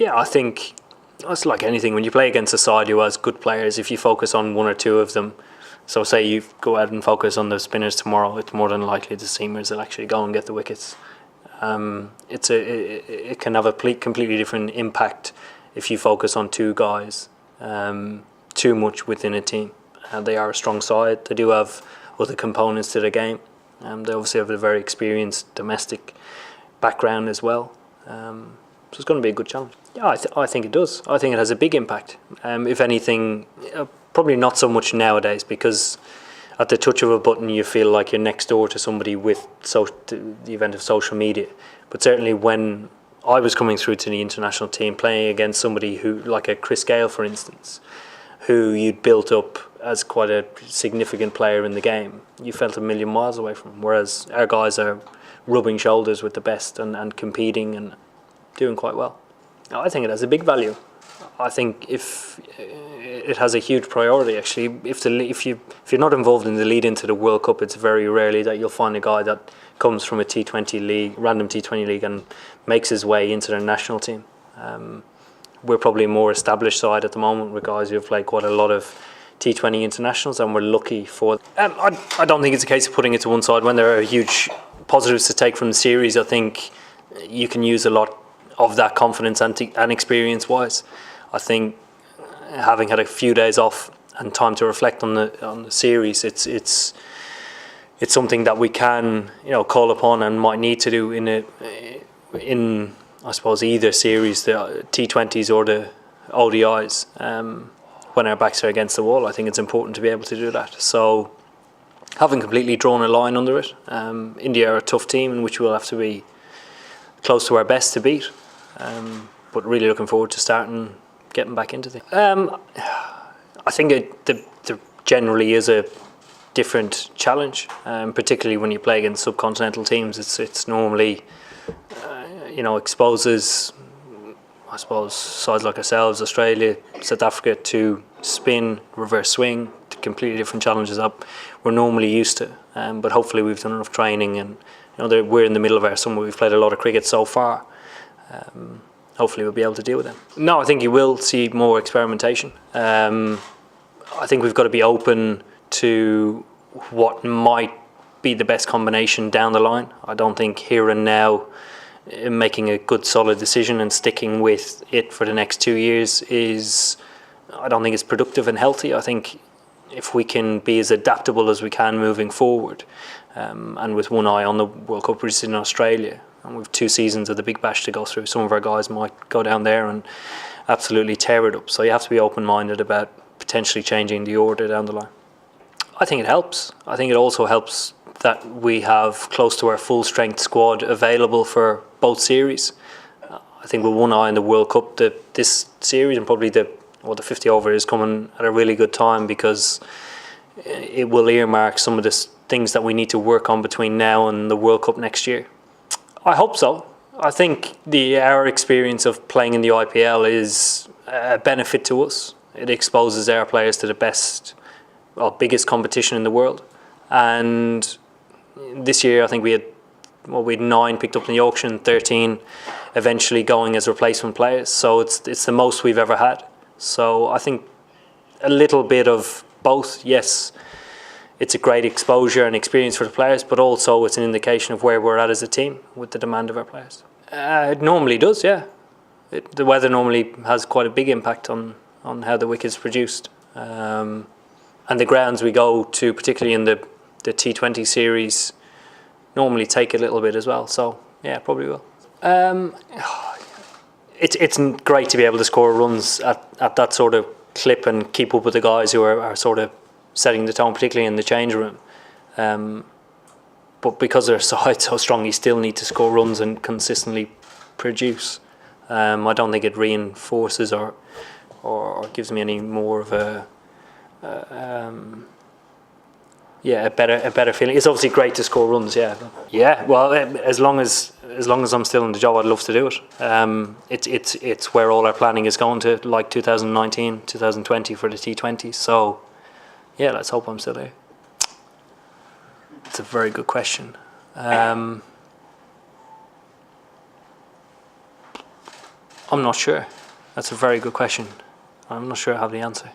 Yeah, I think it's like anything. When you play against a side who has good players, if you focus on one or two of them, so say you go out and focus on the spinners tomorrow, it's more than likely the seamers that actually go and get the wickets. It can have a completely different impact if you focus on two guys too much within a team. They are a strong side. They do have other components to the game. They obviously have a very experienced domestic background as well. So it's going to be a good challenge. Yeah, I think it does. I think it has a big impact. If anything, probably not so much nowadays, because at the touch of a button you feel like you're next door to somebody with the event of social media. But certainly when I was coming through to the international team, playing against somebody who, like a Chris Gale for instance, who you'd built up as quite a significant player in the game, you felt a million miles away from him. Whereas our guys are rubbing shoulders with the best and competing and doing quite well. I think it has a big value. I think if it has a huge priority actually. If you're not involved in the lead into the World Cup, it's very rarely that you'll find a guy that comes from a T20 league, random T20 league, and makes his way into their national team. We're probably a more established side at the moment with guys who've played quite a lot of T20 internationals, and we're lucky for. I don't think it's a case of putting it to one side. When there are huge positives to take from the series, I think you can use a lot of that confidence and experience-wise. I think having had a few days off and time to reflect on the series, it's something that we can call upon and might need to do in I suppose either series, the T20s or the ODIs. When our backs are against the wall, I think it's important to be able to do that. So, haven't completely drawn a line under it. India are a tough team in which we'll have to be close to our best to beat. But really looking forward to starting getting back into things. I think there generally is a different challenge, particularly when you play against subcontinental teams. It's normally exposes, I suppose, sides like ourselves, Australia, South Africa, to spin, reverse swing, to completely different challenges that we're normally used to. But hopefully we've done enough training, and we're in the middle of our summer. We've played a lot of cricket so far. Hopefully we'll be able to deal with them. No, I think you will see more experimentation. I think we've got to be open to what might be the best combination down the line. I don't think here and now making a good solid decision and sticking with it for the next 2 years I don't think it's productive and healthy. I think if we can be as adaptable as we can moving forward, and with one eye on the World Cup, which is in Australia, and we've 2 seasons of the Big Bash to go through, some of our guys might go down there and absolutely tear it up. So you have to be open-minded about potentially changing the order down the line. I think it helps. I think it also helps that we have close to our full strength squad available for both series. I think with one eye on the World Cup, this series and probably the 50 over is coming at a really good time, because it will earmark some of the things that we need to work on between now and the World Cup next year. I hope so. I think our experience of playing in the IPL is a benefit to us. It exposes our players to the best, biggest competition in the world. And this year I think we had 9 picked up in the auction, 13 eventually going as replacement players. So it's the most we've ever had. So I think a little bit of both. Yes, it's a great exposure and experience for the players, but also it's an indication of where we're at as a team with the demand of our players. It normally does, yeah. The weather normally has quite a big impact on how the wicket's produced. And the grounds we go to, particularly in the T20 series, normally take a little bit as well. So, yeah, probably will. It's great to be able to score runs at that sort of clip and keep up with the guys who are sort of setting the tone, particularly in the change room. But because their side's so strong, you still need to score runs and consistently produce. I don't think it reinforces or gives me any more of a better feeling. It's obviously great to score runs, yeah. Yeah, well, as long as I'm still in the job, I'd love to do it. It's where all our planning is going to, like 2019, 2020 for the T20. So, yeah, let's hope I'm still there. It's a very good question. I'm not sure. That's a very good question. I'm not sure I have the answer.